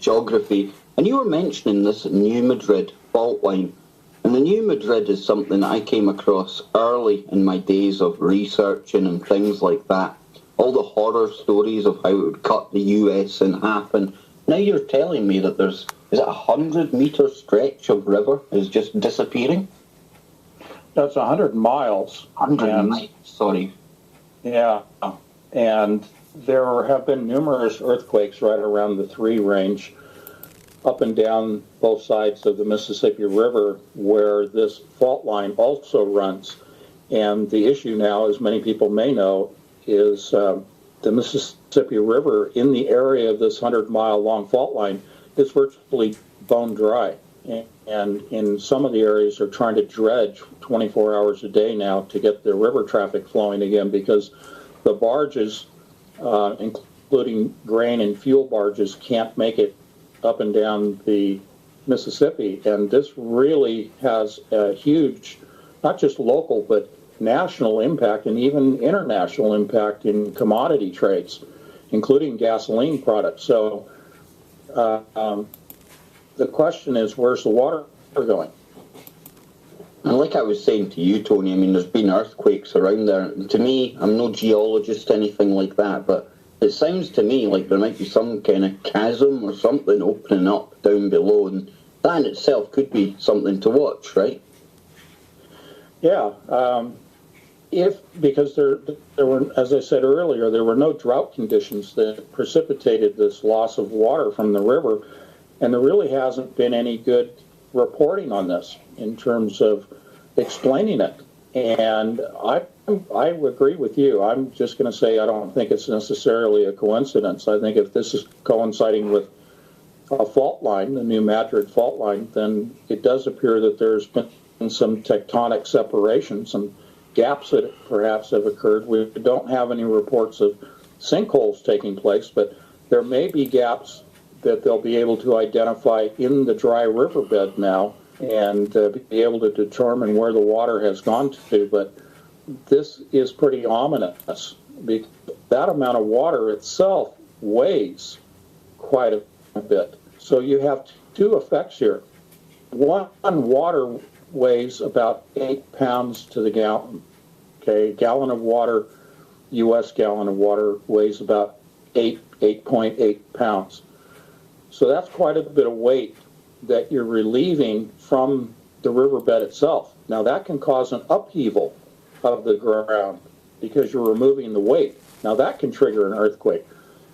geography, and you were mentioning this New Madrid fault line. And the New Madrid is something that I came across early in my days of researching and things like that. All the horror stories of how it would cut the US in half, and now you're telling me that is it a 100-meter stretch of river is just disappearing? That's 100 miles. 100 miles, sorry. Yeah, and there have been numerous earthquakes right around the 3 range, up and down both sides of the Mississippi River, where this fault line also runs. And the issue now, as many people may know, is the Mississippi River in the area of this 100-mile-long fault line is virtually bone dry. And in some of the areas are trying to dredge 24 hours a day now to get the river traffic flowing again, because the barges, including grain and fuel barges, can't make it up and down the Mississippi. And this really has a huge, not just local, but national impact and even international impact in commodity trades, including gasoline products. So the question is, where's the water going? And like I was saying to you, Tony, I mean, there's been earthquakes around there. To me, I'm no geologist, anything like that, but it sounds to me like there might be some kind of chasm or something opening up down below, and that in itself could be something to watch, right? Yeah, because there were, as I said earlier, there were no drought conditions that precipitated this loss of water from the river, and there really hasn't been any good reporting on this in terms of explaining it. And I agree with you. I'm just going to say I don't think it's necessarily a coincidence. I think if this is coinciding with a fault line, the New Madrid fault line, then it does appear that there's been some tectonic separation, some gaps that perhaps have occurred. We don't have any reports of sinkholes taking place, but there may be gaps that they'll be able to identify in the dry riverbed now and be able to determine where the water has gone to. But this is pretty ominous, because that amount of water itself weighs quite a bit. So you have 2 effects here. One, water weighs about 8 pounds to the gallon. Okay, a gallon of water, U.S. gallon of water, weighs about 8.8 pounds. So that's quite a bit of weight that you're relieving from the riverbed itself. Now that can cause an upheaval of the ground because you're removing the weight. Now that can trigger an earthquake.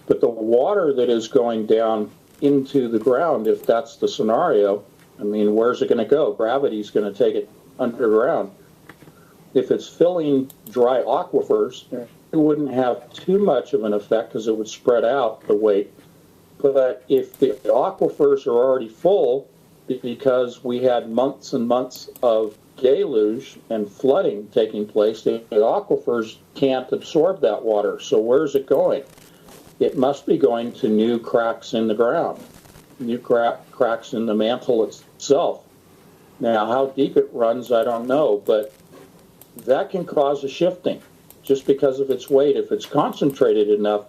But the water that is going down into the ground, if that's the scenario, I mean, where's it going to go? Gravity's going to take it underground. If it's filling dry aquifers, it wouldn't have too much of an effect because it would spread out the weight. But if the aquifers are already full, because we had months and months of deluge and flooding taking place, the aquifers can't absorb that water. So where's it going? It must be going to new cracks in the ground, new cracks in the mantle itself. Now, how deep it runs, I don't know, but that can cause a shifting just because of its weight. If it's concentrated enough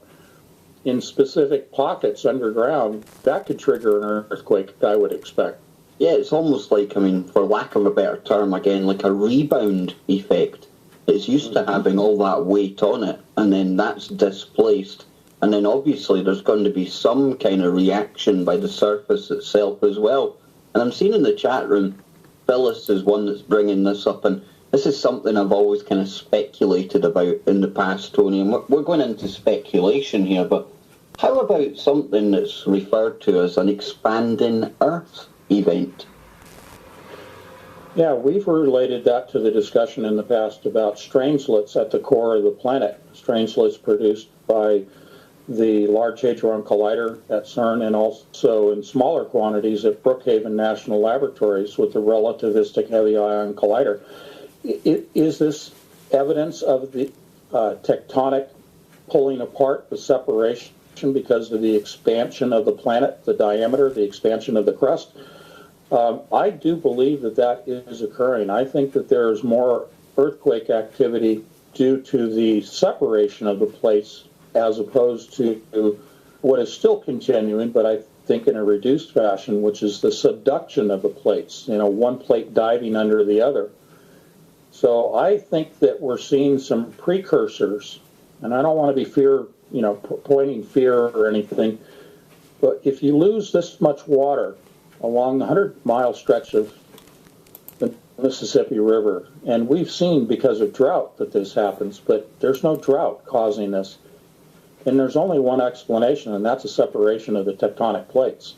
in specific pockets underground, that could trigger an earthquake, I would expect. Yeah, it's almost like, I mean, for lack of a better term, again, like a rebound effect. It's used to having all that weight on it, and then that's displaced. And then obviously there's going to be some kind of reaction by the surface itself as well. And I'm seeing in the chat room, Phyllis is one that's bringing this up, and this is something I've always kind of speculated about in the past, Tony, and we're going into speculation here, but how about something that's referred to as an expanding Earth event? Yeah, we've related that to the discussion in the past about strangelets at the core of the planet, strangelets produced by the Large Hadron Collider at CERN and also in smaller quantities at Brookhaven National Laboratories with the Relativistic Heavy Ion Collider. Is this evidence of the tectonic pulling apart, the separation because of the expansion of the planet, the diameter, the expansion of the crust? I do believe that that is occurring. I think that there is more earthquake activity due to the separation of the plates as opposed to what is still continuing, but I think in a reduced fashion, which is the subduction of the plates, one plate diving under the other. So I think that we're seeing some precursors, and I don't want to be pointing fear or anything, but if you lose this much water along the 100-mile stretch of the Mississippi River, and we've seen because of drought that this happens, but there's no drought causing this. And there's only one explanation, and that's a separation of the tectonic plates.